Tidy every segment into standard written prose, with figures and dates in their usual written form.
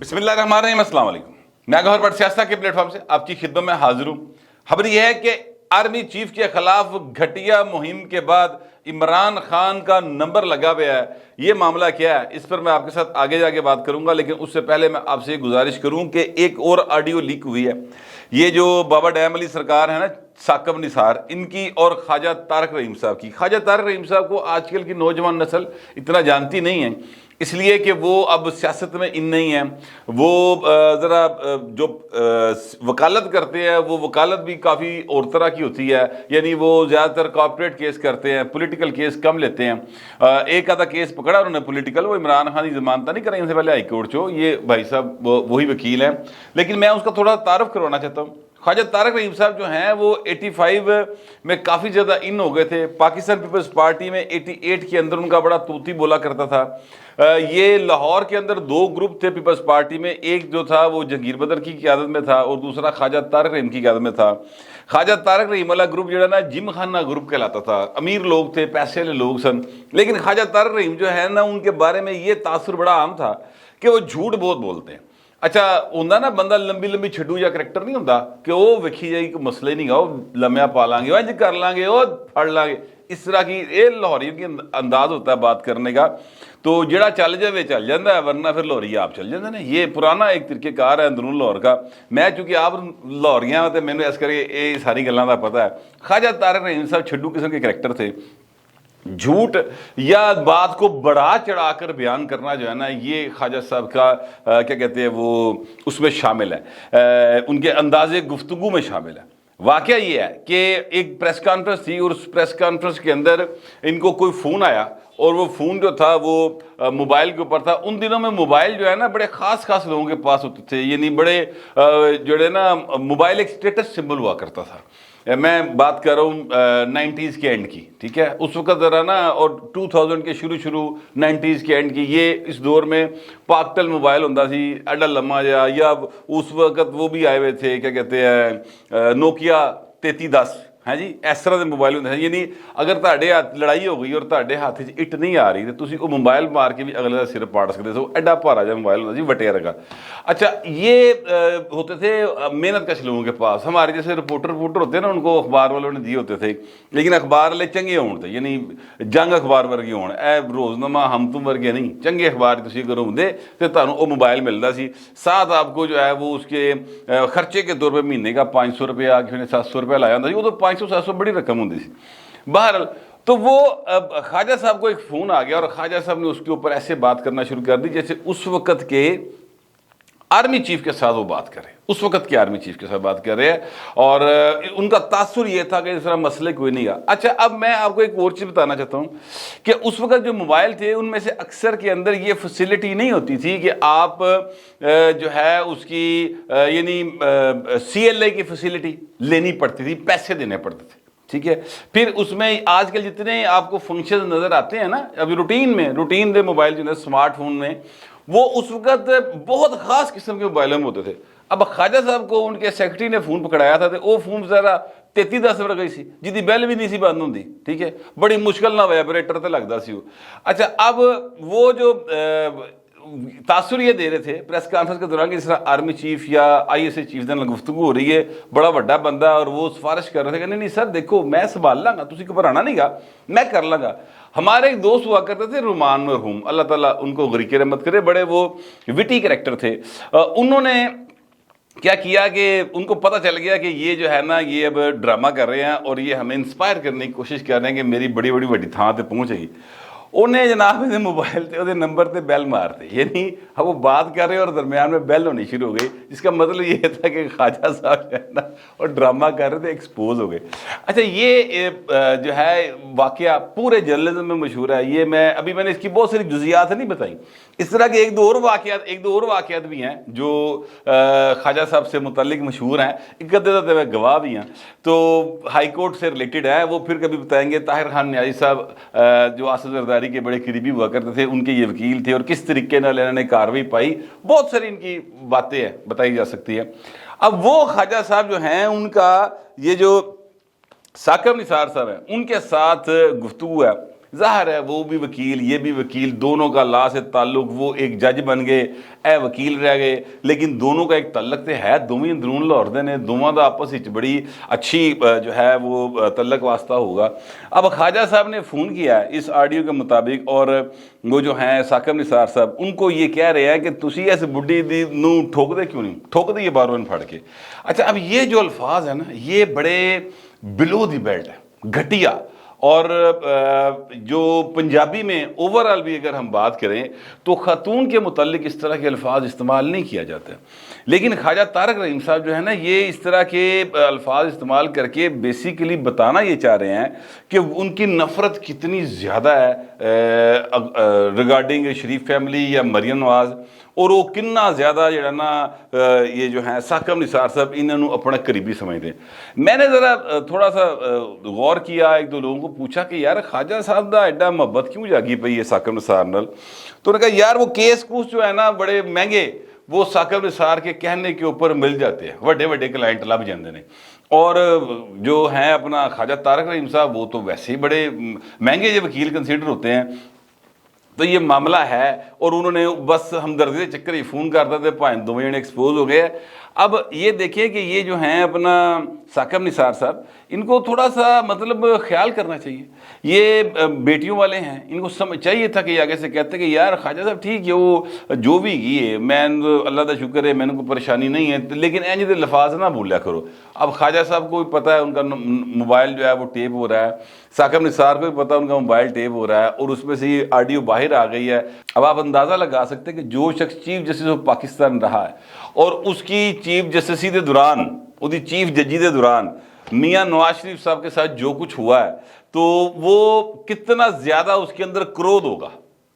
بسم اللہ الرحمن الرحیم۔ السلام علیکم، میں گوہر بٹ سیاست کے پلیٹ فارم سے آپ کی خدمت میں حاضر ہوں۔ خبر یہ ہے کہ آرمی چیف کے خلاف گھٹیا مہم کے بعد عمران خان کا نمبر لگا ہوا ہے۔ یہ معاملہ کیا ہے اس پر میں آپ کے ساتھ آگے جا کے بات کروں گا، لیکن اس سے پہلے میں آپ سے یہ گزارش کروں کہ ایک اور آڈیو لیک ہوئی ہے۔ یہ جو بابا ڈیم علی سرکار ہے نا، ثاقب نثار، ان کی اور خواجہ طارق رحیم صاحب کی۔ خواجہ طارق رحیم صاحب کو آج کل کی نوجوان نسل اتنا جانتی نہیں ہے، اس لیے کہ وہ اب سیاست میں ان نہیں ہیں۔ وہ ذرا جو وکالت کرتے ہیں وہ وکالت بھی کافی اور طرح کی ہوتی ہے، یعنی وہ زیادہ تر کارپوریٹ کیس کرتے ہیں، پولیٹیکل کیس کم لیتے ہیں۔ ایک آدھا کیس پکڑا انہوں نے پولیٹیکل، وہ عمران خان کی ضمانت نہیں کریں ان سے پہلے ہائی کورٹ چو، یہ بھائی صاحب وہی وکیل ہیں، لیکن میں اس کا تھوڑا تعارف کروانا چاہتا ہوں۔ خواجہ طارق رحیم صاحب جو ہیں وہ 85 میں کافی زیادہ ان ہو گئے تھے۔ پاکستان پیپلز پارٹی میں 88 کے اندر ان کا بڑا طوطی بولا کرتا تھا۔ یہ لاہور کے اندر دو گروپ تھے پیپلز پارٹی میں، ایک جو تھا وہ جہانگیر بدر کی قیادت میں تھا اور دوسرا خواجہ طارق رحیم کی قیادت میں تھا۔ خواجہ طارق رحیم والا گروپ جو ہے نا جم خانہ گروپ کہلاتا تھا، امیر لوگ تھے، پیسے والے لوگ سن، لیکن خواجہ طارق رحیم جو ہے نا ان کے بارے میں یہ تاثر بڑا عام تھا کہ وہ جھوٹ بہت بولتے ہیں۔ اچھا ہوندہ نا بندہ لمبی لمبی چھڈو یا کریکٹر نہیں ہوندہ کہ وہ ویکھی جائے کوئی مسئلہ ہی نہیں گا، وہ لمحہ پا لیں گے، وہ کر لیں گے، وہ پھڑ لیں گے، اس طرح کی یہ لاہوریوں کی انداز ہوتا ہے بات کرنے کا۔ تو جڑا چل جائے چل جاتا ہے، ورنہ پھر لاہوری آپ چل جاتے ہیں۔ یہ پرانا ایک طریقہ کار ہے اندرون لاہور کا۔ میں چونکہ آپ لاہوریاں تے مینوں اس کر کے یہ ساری گلاں دا پتہ ہے۔ خواجہ طارق رحیم صاحب چھڈو قسم کے کریکٹر تھے۔ جھوٹ یا بات کو بڑھا چڑھا کر بیان کرنا جو ہے نا، یہ خواجہ صاحب کا کیا کہتے ہیں وہ اس میں شامل ہے، ان کے انداز گفتگو میں شامل ہے۔ واقعہ یہ ہے کہ ایک پریس کانفرنس تھی اور اس پریس کانفرنس کے اندر ان کو کوئی فون آیا اور وہ فون جو تھا وہ موبائل کے اوپر تھا۔ ان دنوں میں موبائل جو ہے نا بڑے خاص لوگوں کے پاس ہوتے تھے، یعنی بڑے جو ہے نا موبائل ایک اسٹیٹس سمبل ہوا کرتا تھا۔ میں بات کر رہا ہوں 90s کے اینڈ کی، ٹھیک ہے، اس وقت ذرا نا، اور 2000 کے شروع 90s کے اینڈ کی، یہ اس دور میں پاکٹل موبائل ہوندہ سی ایڈا لمحہ یا اس وقت وہ بھی آئے ہوئے تھے کیا کہتے ہیں نوکیا 3310، ہاں جی، اس طرح کے موبائل ہوندے ہیں، یعنی اگر تہاڈے ہاتھ لڑائی ہو گئی اور تہاڈے ہاتھ وچ اٹ نہیں آ رہی تو تسی وہ موبائل مار کے بھی اگلے دا سر پاڑ سکتے ہو، ایڈا بھارا جا موبائل ہوتا سی وٹے رکھا۔ اچھا یہ ہوتے تھے محنت کش لوگوں کے پاس، ہمارے جیسے رپورٹر ہوتے ہیں نا ان کو اخبار والوں نے دیے ہوتے تھے، لیکن اخبار والے چنگے ہون تھے، یعنی جنگ اخبار ورگے ہون، اے روزنامہ ہم تم ورگے نہیں، چنگے اخبار تسی اگر ہوندے تو تانوں وہ موبائل ملتا سی۔ ساتھ آپ کو جو ہے وہ اس کے خرچے کے طور پہ مہینے کا 500 روپیہ، کسی نے 700 روپیہ لایا ہوتا سی، وہ تو 500-700 بڑی رقم ہوتی سی۔ بہرحال تو وہ خواجہ صاحب کو ایک فون آ گیا اور خواجہ صاحب نے اس کے اوپر ایسے بات کرنا شروع کر دی جیسے اس وقت کے آرمی چیف کے ساتھ وہ بات کر رہے ہیں، اس وقت کے آرمی چیف کے ساتھ بات کر رہے ہیں، اور ان کا تاثر یہ تھا کہ اس طرح مسئلے کوئی نہیں گا۔ اچھا اب میں آپ کو ایک اور چیز بتانا چاہتا ہوں کہ اس وقت جو موبائل تھے ان میں سے اکثر کے اندر یہ فیسلٹی نہیں ہوتی تھی کہ آپ جو ہے اس کی یعنی CLA کی فیسلٹی لینی پڑتی تھی، پیسے دینے پڑتے تھے، ٹھیک ہے۔ پھر اس میں آج کل جتنے آپ کو فنکشن نظر آتے ہیں نا ابھی روٹین دے موبائل جو ہے اسمارٹ فون میں، وہ اس وقت بہت خاص قسم کے موبائل میں ہوتے تھے۔ اب خواجہ صاحب کو ان کے سیکرٹری نے فون پکڑایا تھا تو وہ فون ذرا 3310 پر گئی سی، جدی بیل بھی نہیں سی بند ہوندی، ٹھیک ہے، بڑی مشکل نہ وائبریٹر تے لگدا سی وہ۔ اچھا اب وہ جو تاثر یہ دے رہے تھے پریس کانفرنس کے دوران کہ اس طرح آرمی چیف یا ISA چیف دے نال گفتگو ہو رہی ہے، بڑا بڑا بندہ، اور وہ سفارش کر رہے تھے کہ نہیں سر دیکھو میں سنبھال لاں گا، تسی گھبرانا نہیں گا، میں کر لاں گا۔ ہمارے ایک دوست ہوا کرتے تھے رومان مرحوم، اللہ تعالیٰ ان کو غریق رحمت کرے، بڑے وہ وٹی کریکٹر تھے۔ انہوں نے کیا کیا کہ ان کو پتہ چل گیا کہ یہ جو ہے نا یہ اب ڈرامہ کر رہے ہیں اور یہ ہمیں انسپائر کرنے کی کوشش کر رہے ہیں کہ میری بڑی وڈی تھاں تے پہنچے گی۔ انہیں جناب دے موبائل تے وہ نمبر تے بیل مارتے، یعنی اب وہ بات کر رہے اور درمیان میں بیل ہونی شروع ہو گئی، جس کا مطلب یہ تھا کہ خواجہ صاحب جو ہے نا اور ڈرامہ کر رہے تھے، ایکسپوز ہو گئے۔ اچھا یہ جو ہے واقعہ پورے جرنلزم میں مشہور ہے، یہ میں نے اس کی بہت ساری جزیات نہیں بتائی۔ اس طرح کے ایک دو اور واقعات بھی ہیں جو خواجہ صاحب سے متعلق مشہور ہیں، ایک ادھر میں گواہ بھی ہیں، تو ہائی کورٹ سے ریلیٹڈ ہے، وہ پھر کبھی بتائیں گے۔ طاہر خان نیازی صاحب جو آصف زرداری کے بڑے قریبی ہوا کرتے تھے، ان کے یہ وکیل تھے، اور کس طریقے نال انہوں نے کارروائی پائی، بہت ساری ان کی باتیں ہیں بتائی جا سکتی ہیں۔ اب وہ خواجہ صاحب جو ہیں ان کا یہ جو ثاقب نثار صاحب ہیں ان کے ساتھ گفتگو ہے، ظاہر ہے وہ بھی وکیل یہ بھی وکیل، دونوں کا لا سے تعلق، وہ ایک جج بن گئے اے وکیل رہ گئے، لیکن دونوں کا ایک تعلق تو ہے، دونوں اندرون لاہور دے نے، دونوں دا آپس وچ بڑی اچھی جو ہے وہ تعلق واسطہ ہوگا۔ اب خواجہ صاحب نے فون کیا ہے اس آڈیو کے مطابق، اور وہ جو ہیں ثاقب نثار صاحب ان کو یہ کہہ رہے ہیں کہ تسی ایسے بڈھی دی نو ٹھوک دے کیوں نہیں، ٹھوک دے یہ بارون پھڑ کے۔ اچھا اب یہ جو الفاظ ہیں نا یہ بڑے بلو دی بیلٹ ہے، گھٹیا، اور جو پنجابی میں اوورال بھی اگر ہم بات کریں تو خاتون کے متعلق اس طرح کے الفاظ استعمال نہیں کیا جاتا، لیکن خواجہ طارق رحیم صاحب جو ہے نا یہ اس طرح کے الفاظ استعمال کر کے بیسیکلی بتانا یہ چاہ رہے ہیں کہ ان کی نفرت کتنی زیادہ ہے ریگارڈنگ شریف فیملی یا مریم نواز، اور وہ کنا زیادہ جو ہے نا یہ جو ہیں ثاقب نثار صاحب انہوں اپنا قریبی سمجھتے ہیں۔ میں نے ذرا تھوڑا سا غور کیا، ایک دو لوگوں کو پوچھا کہ یار خواجہ صاحب دا ایڈا محبت کیوں جاگی پئی ہے ثاقب نثار نال، تو انہوں نے کہا یار وہ کیس کوس جو ہے نا بڑے مہنگے وہ ثاقب نثار کے کہنے کے اوپر مل جاتے ہیں، بڑے بڑے کلائنٹ لب جاندے نے، اور جو ہیں اپنا خواجہ طارق رحیم صاحب وہ تو ویسے ہی بڑے مہنگے جو وکیل کنسیڈر ہوتے ہیں۔ تو یہ معاملہ ہے، اور انہوں نے بس ہمدردی کے چکر ہی فون کرتا تھے، پائیں دو جنے ایکسپوز ہو گئے۔ اب یہ دیکھیں کہ یہ جو ہیں اپنا ثاقب نثار صاحب ان کو تھوڑا سا مطلب خیال کرنا چاہیے، یہ بیٹیوں والے ہیں، ان کو سمجھ چاہیے تھا کہ یہ آگے سے کہتے کہ یار خواجہ صاحب ٹھیک ہے وہ جو بھی گئی ہے میں اللہ کا شکر ہے میں نے کوئی پریشانی نہیں ہے، لیکن اینج دے لفاظ نہ بھولیا کرو۔ اب خواجہ صاحب کو بھی پتہ ہے ان کا موبائل جو ہے وہ ٹیپ ہو رہا ہے، ثاقب نثار کو بھی پتہ ہے ان کا موبائل ٹیپ ہو رہا ہے، اور اس میں سے یہ آڈیو باہر آ گئی ہے۔ اب آپ اندازہ لگا سکتے ہیں کہ جو شخص چیف جسٹس آف پاکستان رہا ہے اور اس کی چیف جسٹسی دے دوران، وہ دی چیف ججی دے دوران میاں نواز شریف صاحب کے ساتھ جو کچھ ہوا ہے تو وہ کتنا زیادہ اس کے اندر کرودھ ہوگا،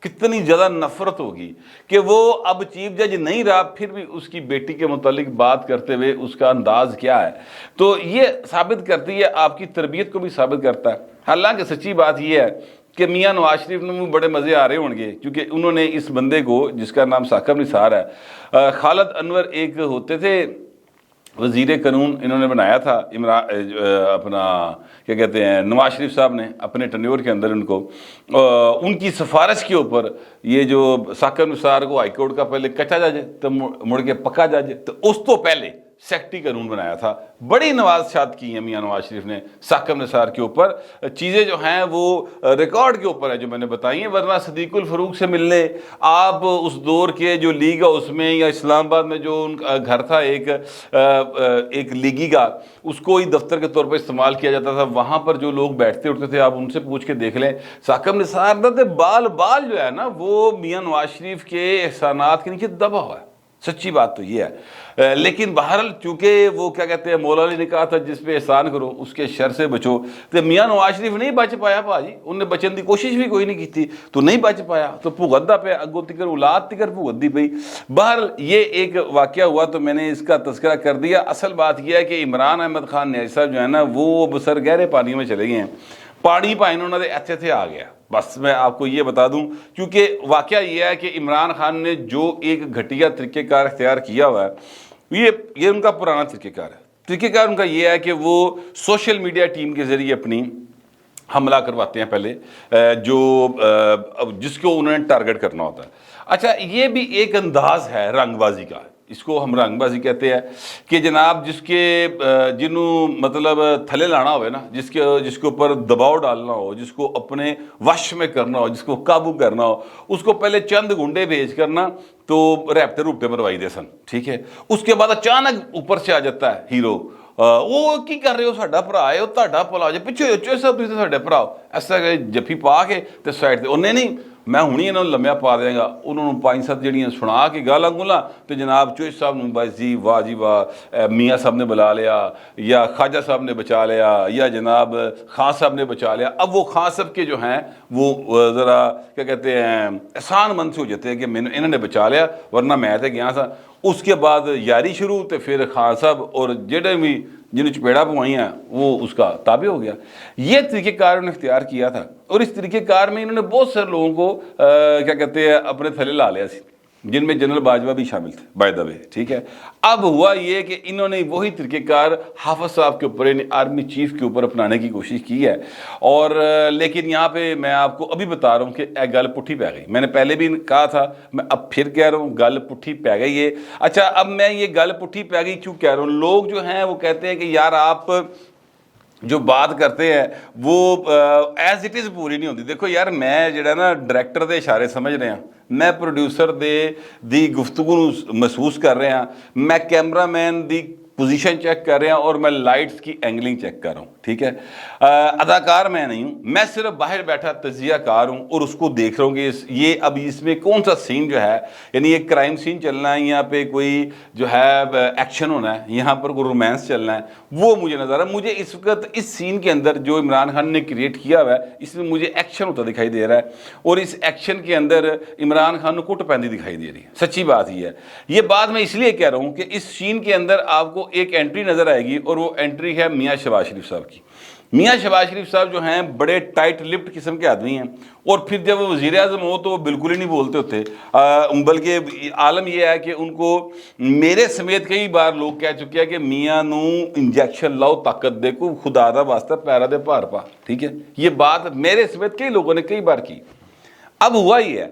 کتنی زیادہ نفرت ہوگی کہ وہ اب چیف جج نہیں رہا پھر بھی اس کی بیٹی کے متعلق بات کرتے ہوئے اس کا انداز کیا ہے۔ تو یہ ثابت کرتی ہے، آپ کی تربیت کو بھی ثابت کرتا ہے۔ حالانکہ سچی بات یہ ہے کہ میاں نواز شریف نے بڑے مزے آ رہے ہوں گے، کیونکہ انہوں نے اس بندے کو جس کا نام ثاقب نثار ہے، خالد انور ایک ہوتے تھے وزیر قانون، انہوں نے بنایا تھا اپنا کیا کہتے ہیں نواز شریف صاحب نے اپنے ٹنیور کے اندر ان کو، ان کی سفارش کے اوپر یہ جو ثاقب نثار کو ہائی کورٹ کا پہلے کچا جج تو مڑ کے پکا جج، تو اس تو پہلے سیکٹری قانون بنایا تھا۔ بڑی نوازشات کی ہیں میاں نواز شریف نے ثاقب نثار کے اوپر، چیزیں جو ہیں وہ ریکارڈ کے اوپر ہے جو میں نے بتائی ہیں، ورنہ صدیق الفاروق سے ملنے آپ اس دور کے جو لیگ ہاؤس میں یا اسلام آباد میں جو ان کا گھر تھا ایک لیگی کا، اس کو ہی دفتر کے طور پر استعمال کیا جاتا تھا، وہاں پر جو لوگ بیٹھتے اٹھتے تھے آپ ان سے پوچھ کے دیکھ لیں، ثاقب نثار دا بال جو ہے نا وہ میاں نواز شریف کے احسانات کے نیچے دبا ہوا ہے۔ سچی بات تو یہ ہے، لیکن بہرحال چونکہ وہ کیا کہتے ہیں مولا علی نے کہا تھا جس پہ احسان کرو اس کے شر سے بچو، تو میاں نواز شریف نہیں بچ پایا بھاجی، انہوں نے بچن کی کوشش بھی کوئی نہیں کی تھی تو نہیں بچ پایا، تو بھگتدا پہ اگوں تکر اولاد تکر بھگتدی پئی۔ بہرحال یہ ایک واقعہ ہوا تو میں نے اس کا تذکرہ کر دیا۔ اصل بات یہ ہے کہ عمران احمد خان نیازی صاحب جو ہے نا وہ بسر گہرے پانی میں چلے گئے ہیں، پانی پائن انہوں نے ایتھے تھے آ گیا۔ بس میں آپ کو یہ بتا دوں، کیونکہ واقعہ یہ ہے کہ عمران خان نے جو ایک گھٹیا طریقہ کار اختیار کیا ہوا ہے یہ ان کا پرانا طریقہ کار ہے۔ طریقہ کار ان کا یہ ہے کہ وہ سوشل میڈیا ٹیم کے ذریعے اپنی حملہ کرواتے ہیں پہلے، جس کو انہوں نے ٹارگٹ کرنا ہوتا ہے۔ اچھا یہ بھی ایک انداز ہے رنگ بازی کا، اس کو ہم رنگ بازی کہتے ہیں کہ جناب جنہوں مطلب تھلے لانا ہوئے نا، جس کے اوپر دباؤ ڈالنا ہو، جس کو اپنے وش میں کرنا ہو، جس کو قابو کرنا ہو، اس کو پہلے چند گنڈے بھیج کرنا تو ریپٹے روپٹے مروائی دے سن، ٹھیک ہے۔ اس کے بعد اچانک اوپر سے آ جاتا ہے ہیرو، وہ کی کر رہے ہو ساڈا بھرا ہے، وہ تہاڈا بھلا ہو جائے، پیچھے چوئے صاحب تسی ساڈے بھرا ہو، ایسا کہ جفی پا کے تے سائڈ تے انہیں نہیں میں ہونی انہوں نے لمیا پا دیں گا، انہوں نے 5-7 جڑیاں سنا کے گالاں گولاں تو جناب چوئے صاحب نے بس جی واہ میاں صاحب نے بلا لیا، یا خواجہ صاحب نے بچا لیا، یا جناب خان صاحب نے بچا لیا۔ اب وہ خان صاحب کے جو ہیں وہ ذرا کیا کہتے ہیں احسان مند سے ہو جاتے ہیں کہ انہوں نے بچا لیا ورنہ میں تے گیا تھا۔ اس کے بعد یاری شروع، تو پھر خان صاحب اور جڑے بھی جنہوں چپیڑا پوائیں ہیں وہ اس کا تابع ہو گیا۔ یہ طریقہ کار انہوں نے اختیار کیا تھا، اور اس طریقہ کار میں انہوں نے بہت سارے لوگوں کو کیا کہتے ہیں اپنے تھلے لا لیا سی۔ جن میں جنرل باجوہ بھی شامل تھے بائی دا وے، ٹھیک ہے۔ اب ہوا یہ کہ انہوں نے وہی طریقہ کار حافظ صاحب کے اوپر یعنی آرمی چیف کے اوپر اپنانے کی کوشش کی ہے، اور لیکن یہاں پہ میں آپ کو ابھی بتا رہا ہوں کہ گل پٹھی پہ گئی۔ میں نے پہلے بھی کہا تھا، میں اب پھر کہہ رہا ہوں، گل پٹھی پہ گئی ہے۔ اچھا، اب میں یہ گل پٹھی پہ گئی کیوں کہہ رہا ہوں؟ لوگ جو ہیں وہ کہتے ہیں کہ یار آپ جو بات کرتے ہیں وہ ایز اٹ از پوری نہیں ہوتی۔ دیکھو یار، میں جڑا نا ڈائریکٹر دے اشارے سمجھ رہے ہیں، میں پروڈیوسر دی گفتگو محسوس کر رہے ہیں، میں کیمرہ مین دی پوزیشن چیک کر رہے ہیں، اور میں لائٹس کی اینگلنگ چیک کر رہا ہوں، ٹھیک ہے۔ اداکار میں نہیں ہوں، میں صرف باہر بیٹھا تجزیہ کار ہوں، اور اس کو دیکھ رہا ہوں کہ یہ اب اس میں کون سا سین جو ہے، یعنی ایک کرائم سین چلنا ہے، یہاں پہ کوئی جو ہے ایکشن ہونا ہے، یہاں پر کوئی رومانس چلنا ہے، وہ مجھے نظر آ رہا ہے۔ مجھے اس وقت اس سین کے اندر جو عمران خان نے کریٹ کیا ہوا ہے، اس میں مجھے ایکشن ہوتا دکھائی دے رہا ہے، اور اس ایکشن کے اندر عمران خان کو کٹ پہنتی دکھائی دے رہی ہے۔ سچی بات یہ ہے، یہ بات میں اس لیے کہہ رہا ہوں کہ اس سین کے اندر آپ کو ایک انٹری نظر آئے گی، اور وہ انٹری ہے میاں شہباز شریف صاحب کی۔ میاں شہباز شریف صاحب جو ہیں بڑے ٹائٹ لپٹ قسم کے آدمی ہیں، اور پھر جب وہ وزیر اعظم ہو تو وہ بالکل ہی نہیں بولتے ہوتے، بلکہ عالم یہ ہے کہ ان کو میرے سمیت کئی بار لوگ کہہ چکے ہیں کہ میاں نو انجیکشن لاؤ طاقت دے کو خدا دا واسطہ پیرا دے پار پا، ٹھیک ہے۔ یہ بات میرے سمیت کئی لوگوں نے کئی بار کی۔ اب ہوا یہ ہے،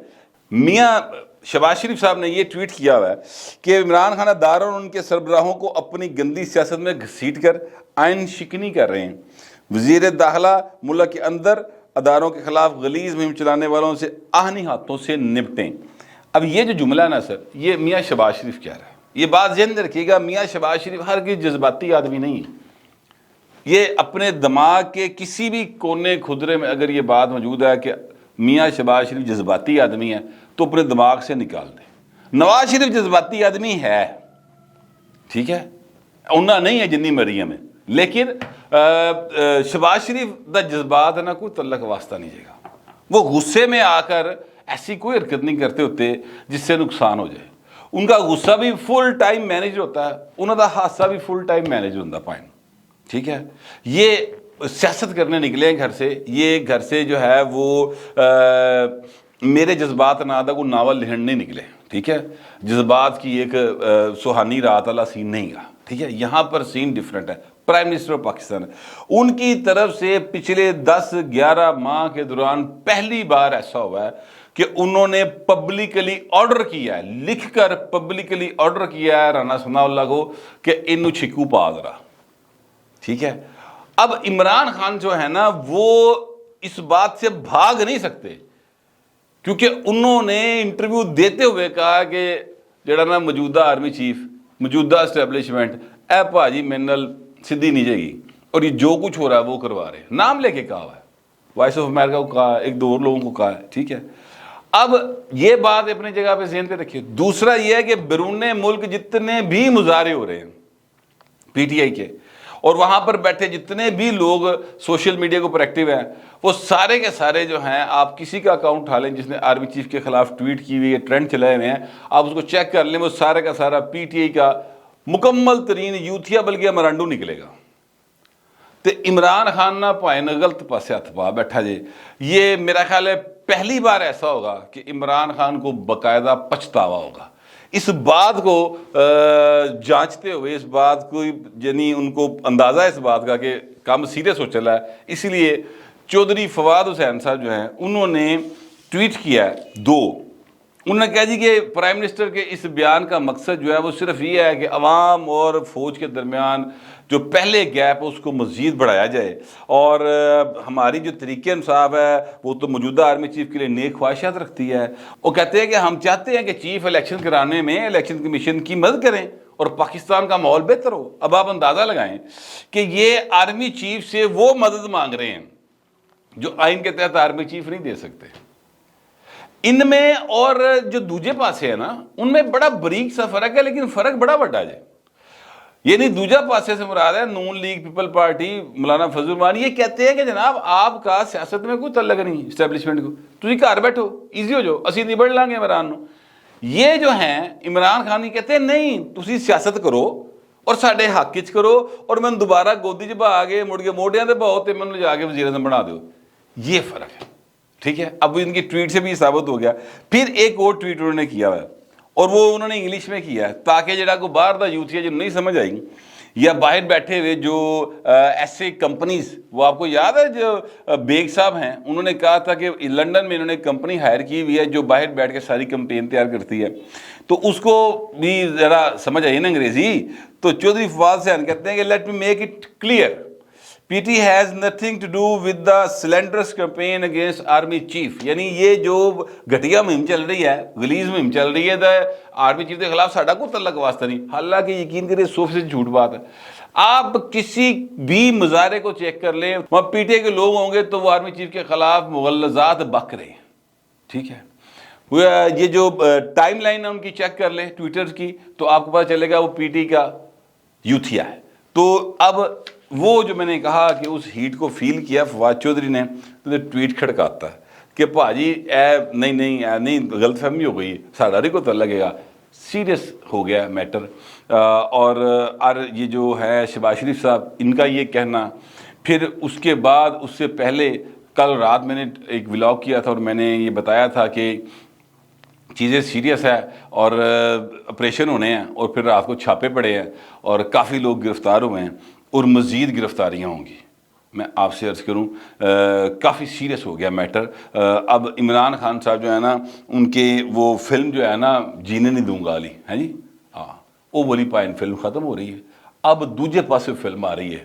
میاں شہباز شریف صاحب نے یہ ٹویٹ کیا ہوا ہے کہ عمران خان اداروں اور ان کے سربراہوں کو اپنی گندی سیاست میں گھسیٹ کر آئین شکنی کر رہے ہیں۔ وزیر داخلہ ملک کے اندر اداروں کے خلاف غلیظ مہم چلانے والوں سے آہنی ہاتھوں سے نپٹیں۔ اب یہ جو جملہ ہے نا سر، یہ میاں شہباز شریف کہہ رہا ہے۔ یہ بات ذہن میں رکھیے گا، میاں شہباز شریف ہرگز جذباتی آدمی نہیں ہے۔ یہ اپنے دماغ کے کسی بھی کونے کھدرے میں اگر یہ بات موجود ہے کہ میاں شہباز شریف جذباتی آدمی ہے تو اپنے دماغ سے نکال دیں۔ نواز شریف جذباتی آدمی ہے، ٹھیک ہے، انہاں نہیں ہے جنی مریم میں، لیکن شہباز شریف دا جذبات ہے نا کوئی تعلق واسطہ نہیں جائے گا۔ وہ غصے میں آ کر ایسی کوئی حرکت نہیں کرتے ہوتے جس سے نقصان ہو جائے۔ ان کا غصہ بھی فل ٹائم مینیج ہوتا ہے، انہوں دا حادثہ بھی فل ٹائم مینیج ہوتا ہے، پوائنٹ، ٹھیک ہے۔ یہ سیاست کرنے نکلے ہیں گھر سے، یہ گھر سے جو ہے وہ میرے جذبات نادا کو ناول لکھنے نہیں نکلے، ٹھیک ہے۔ جذبات کی ایک سہانی رات والا سین نہیں گا، ٹھیک ہے۔ یہاں پر سین ڈیفرنٹ ہے۔ پرائم منسٹر آف پاکستان، ان کی طرف سے پچھلے 10-11 ماہ کے دوران پہلی بار ایسا ہوا ہے کہ انہوں نے پبلکلی آرڈر کیا ہے، لکھ کر پبلکلی آرڈر کیا ہے رانا ثناء اللہ کو کہ انہوں چھکو پا ذرا، ٹھیک ہے۔ اب عمران خان جو ہے نا وہ اس بات سے بھاگ نہیں سکتے، کیونکہ انہوں نے انٹرویو دیتے ہوئے کہا کہ جڑا نا موجودہ آرمی چیف، موجودہ اسٹیبلشمنٹ اے بھاجی میرے نال سیدھی نہیں جائے گی، اور یہ جو کچھ ہو رہا ہے وہ کروا رہے ہیں، نام لے کے کہا ہوا ہے، وائس آف امریکہ کو کہا ہے، ایک دو اور لوگوں کو کہا ہے، ٹھیک ہے۔ اب یہ بات اپنی جگہ پہ ذہن پہ رکھیے۔ دوسرا یہ ہے کہ بیرون ملک جتنے بھی مظاہرے ہو رہے ہیں پی ٹی آئی کے، اور وہاں پر بیٹھے جتنے بھی لوگ سوشل میڈیا کو پر ایکٹیو ہیں، وہ سارے کے سارے جو ہیں، آپ کسی کا اکاؤنٹ اٹھا لیں جس نے آرمی چیف کے خلاف ٹویٹ کی ہوئی ہے، ٹرینڈ چلائے ہوئے ہیں، آپ اس کو چیک کر لیں، وہ سارے کا سارا پی ٹی آئی کا مکمل ترین یوتھیا بلکہ مرانڈو نکلے گا۔ تو عمران خان نہ پائے نہ غلط پاسے ہاتھ پا بیٹھا جے۔ یہ میرا خیال ہے پہلی بار ایسا ہوگا کہ عمران خان کو باقاعدہ پچھتاوا ہوگا اس بات کو جانچتے ہوئے، اس بات کو یعنی ان کو اندازہ ہے اس بات کا کہ کام سیریس ہو چلا ہے۔ اسی لیے چودھری فواد حسین صاحب جو ہیں انہوں نے ٹویٹ کیا ہے انہوں نے کہا جی کہ پرائم منسٹر کے اس بیان کا مقصد جو ہے وہ صرف یہ ہے کہ عوام اور فوج کے درمیان جو پہلے گیپ ہے اس کو مزید بڑھایا جائے، اور ہماری جو طریقہ انصاف ہے وہ تو موجودہ آرمی چیف کے لیے نیک خواہشات رکھتی ہے۔ وہ کہتے ہیں کہ ہم چاہتے ہیں کہ چیف الیکشن کرانے میں الیکشن کمیشن کی مدد کریں اور پاکستان کا ماحول بہتر ہو۔ اب آپ اندازہ لگائیں کہ یہ آرمی چیف سے وہ مدد مانگ رہے ہیں جو آئین کے تحت آرمی چیف نہیں دے سکتے۔ ان میں اور جو دوجے پاسے ہے نا ان میں بڑا بریک سا فرق ہے، لیکن فرق بڑا بڑا ہے۔ یعنی دوجا پاسے سے مراد ہے نون لیگ پیپل پارٹی مولانا فضل الرحمان، یہ کہتے ہیں کہ جناب آپ کا سیاست میں کوئی تعلق نہیں اسٹیبلشمنٹ کو، تسی گھر بیٹھو ایزی ہو جاؤ، اسی نبڑ لیں گے عمران نو۔ یہ جو ہیں عمران خان یہ کہتے ہیں نہیں تسی سیاست کرو اور ساڈے حق وچ کرو، اور میں دوبارہ گودی چ بہا کے مڑ کے موڈیاں تے بہو تے میں جا کے وزیر اعظم بنا دیو۔ یہ فرق ہے، ٹھیک ہے۔ اب ان کی ٹویٹ سے بھی ثابت ہو گیا۔ پھر ایک اور ٹویٹ انہوں نے کیا ہے، اور وہ انہوں نے انگلش میں کیا ہے تاکہ جڑا کو باہر دا یوتھ ہے جو نہیں سمجھ آئی یا باہر بیٹھے ہوئے جو ایسے کمپنیز، وہ آپ کو یاد ہے جو بیگ صاحب ہیں، انہوں نے کہا تھا کہ لنڈن میں انہوں نے کمپنی ہائر کی ہوئی ہے جو باہر بیٹھ کے ساری کمپین تیار کرتی ہے، تو اس کو بھی ذرا سمجھ آئی نا انگریزی، تو چودھری فواد سے کہتے ہیں کہ let me make it clear, P T has nothing to do with the slanders campaign against army chief, یعنی یہ جو گھٹیا مہم چل رہی ہے، غلیظ مہم چل رہی ہے آرمی چیف کے خلاف، ساڈا کوئی تعلق واسطہ نہیں، حالانکہ یقین کریں 100% جھوٹ بات ہے۔ آپ کسی بھی مظاہرے کو چیک کر لیں، وہاں پی ٹی آئی کے لوگ ہوں گے تو وہ آرمی چیف کے خلاف مغلظات بک رہے ہیں، ٹھیک ہے۔ یہ جو ٹائم لائن ہے ان کی چیک کر لیں ٹویٹر کی، تو آپ کو پتہ چلے گا وہ پی ٹی کا یوتھیا ہے۔ تو اب وہ جو میں نے کہا کہ اس ہیٹ کو فیل کیا فواد چودھری نے، تو ٹویٹ کھڑکاتا ہے کہ بھاجی نہیں غلط فہمی ہو گئی، ساڈا نہیں کوئی لگے گا، سیریس ہو گیا میٹر۔ اور یہ جو ہے شہباز شریف صاحب، ان کا یہ کہنا، پھر اس کے بعد اس سے پہلے کل رات میں نے ایک ولاگ کیا تھا اور میں نے یہ بتایا تھا کہ چیزیں سیریس ہے اور آپریشن ہونے ہیں، اور پھر رات کو چھاپے پڑے ہیں اور کافی لوگ گرفتار ہوئے ہیں اور مزید گرفتاریاں ہوں گی۔ میں آپ سے عرض کروں کافی سیریس ہو گیا میٹر۔ اب عمران خان صاحب جو ہے نا، ان کے وہ فلم جو ہے نا جینے نہیں دوں گا علی، ہے جی، ہاں وہ بولی پائن فلم ختم ہو رہی ہے، اب دوجے پاسے فلم آ رہی ہے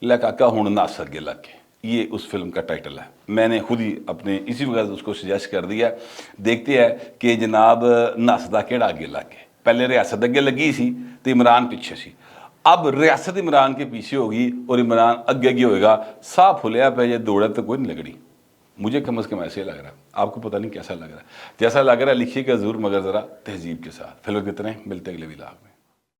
لے کاکا ہوں ناس اگے لگ کے، یہ اس فلم کا ٹائٹل ہے۔ میں نے خود ہی اپنے اسی وقت اس کو سجیسٹ کر دیا، دیکھتے ہیں کہ جناب نس دا کیڑا اگے لگ کے، پہلے ریاست اگے لگی سی تو عمران پیچھے سی، اب ریاست عمران کے پیچھے ہوگی اور عمران اگے ہوئے گا، سا پھولیا پہ یہ دوڑے تو کوئی نہیں لگڑی، مجھے کم از کم ایسے لگ رہا ہے، آپ کو پتہ نہیں کیسا لگ رہا ہے، جیسا لگ رہا ہے لکھیے گا ضرور مگر ذرا تہذیب کے ساتھ۔ فی الوقت اتنے، ملتے اگلے ولاگ میں۔